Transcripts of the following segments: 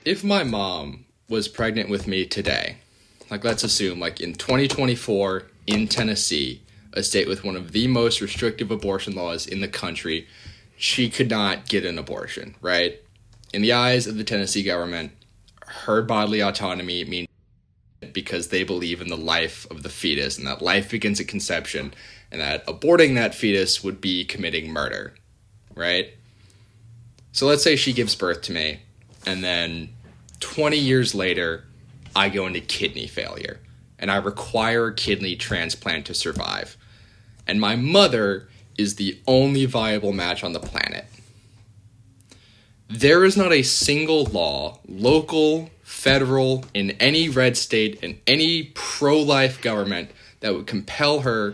If my mom was pregnant with me today, like let's assume like in 2024 in Tennessee, a state with one of the most restrictive abortion laws in the country, she could not get an abortion, right? In the eyes of the Tennessee government, her bodily autonomy means because they believe in the life of the fetus and that life begins at conception and that aborting that fetus would be committing murder, right? So let's say she gives birth to me and then 20 years later, I go into kidney failure and I require a kidney transplant to survive. And my mother is the only viable match on the planet. There is not a single law, local, federal, in any red state, in any pro-life government that would compel her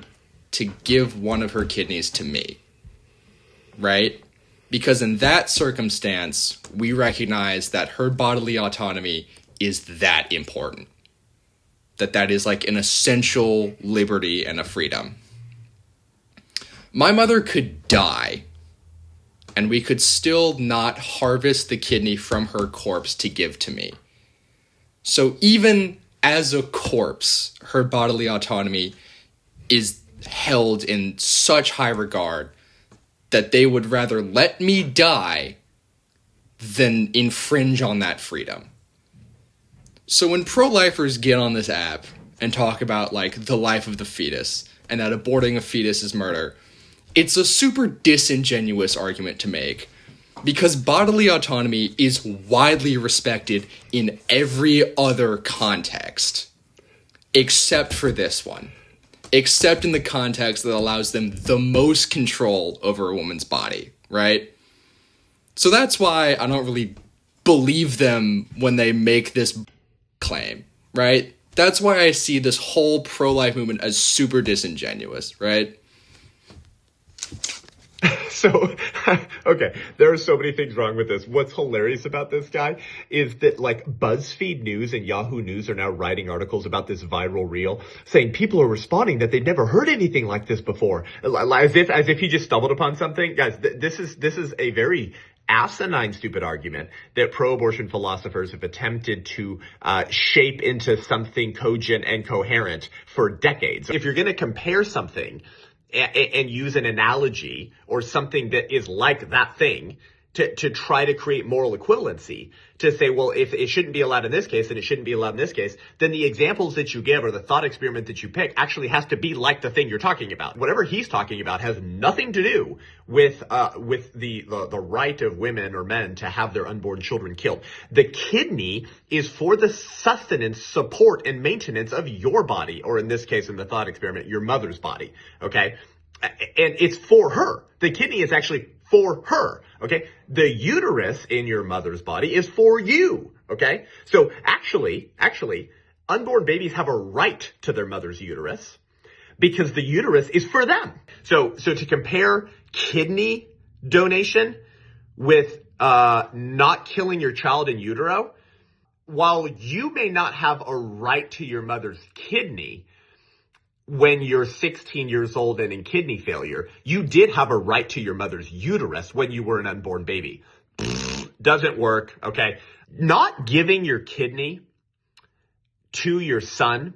to give one of her kidneys to me. Right? Because in that circumstance, we recognize that her bodily autonomy is that important. That is like an essential liberty and a freedom. My mother could die, and we could still not harvest the kidney from her corpse to give to me. So even as a corpse, her bodily autonomy is held in such high regard that they would rather let me die than infringe on that freedom. So when pro-lifers get on this app and talk about like the life of the fetus and that aborting a fetus is murder, it's a super disingenuous argument to make because bodily autonomy is widely respected in every other context except for this one. Except in the context that allows them the most control over a woman's body, right? So that's why I don't really believe them when they make this claim, right? That's why I see this whole pro-life movement as super disingenuous, right? So, okay, there are so many things wrong with this. What's hilarious about this guy is that like BuzzFeed News and Yahoo News are now writing articles about this viral reel saying people are responding that they'd never heard anything like this before. As if he just stumbled upon something. Guys, this is a very asinine, stupid argument that pro-abortion philosophers have attempted to shape into something cogent and coherent for decades. If you're going to compare something and use an analogy or something that is like that thing to try to create moral equivalency, to say, well, if it shouldn't be allowed in this case and it shouldn't be allowed in this case, then the examples that you give or the thought experiment that you pick actually has to be like the thing you're talking about. Whatever he's talking about has nothing to do with the right of women or men to have their unborn children killed. The kidney is for the sustenance, support, and maintenance of your body, or in this case, in the thought experiment, your mother's body. Okay? And it's for her. The kidney is actually for her. Okay. The uterus in your mother's body is for you. Okay. So actually, unborn babies have a right to their mother's uterus because the uterus is for them. So to compare kidney donation with, not killing your child in utero, while you may not have a right to your mother's kidney, when you're 16 years old and in kidney failure, you did have a right to your mother's uterus when you were an unborn baby. Doesn't work, okay? Not giving your kidney to your son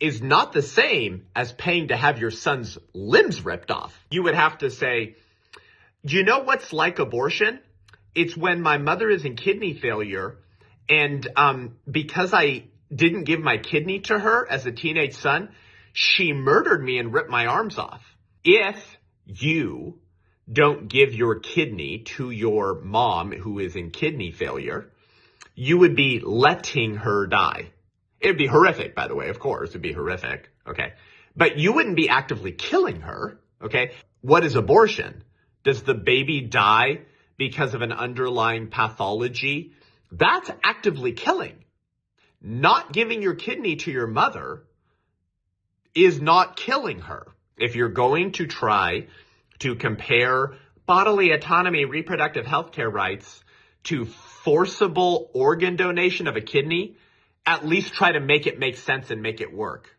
is not the same as paying to have your son's limbs ripped off. You would have to say, do you know what's like abortion? It's when my mother is in kidney failure and because I didn't give my kidney to her as a teenage son, she murdered me and ripped my arms off. If you don't give your kidney to your mom who is in kidney failure, you would be letting her die. It would be horrific, by the way, of course, it would be horrific, okay? But you wouldn't be actively killing her, okay? What is abortion? Does the baby die because of an underlying pathology? That's actively killing. Not giving your kidney to your mother is not killing her. If you're going to try to compare bodily autonomy, reproductive health care rights to forcible organ donation of a kidney, at least try to make it make sense and make it work.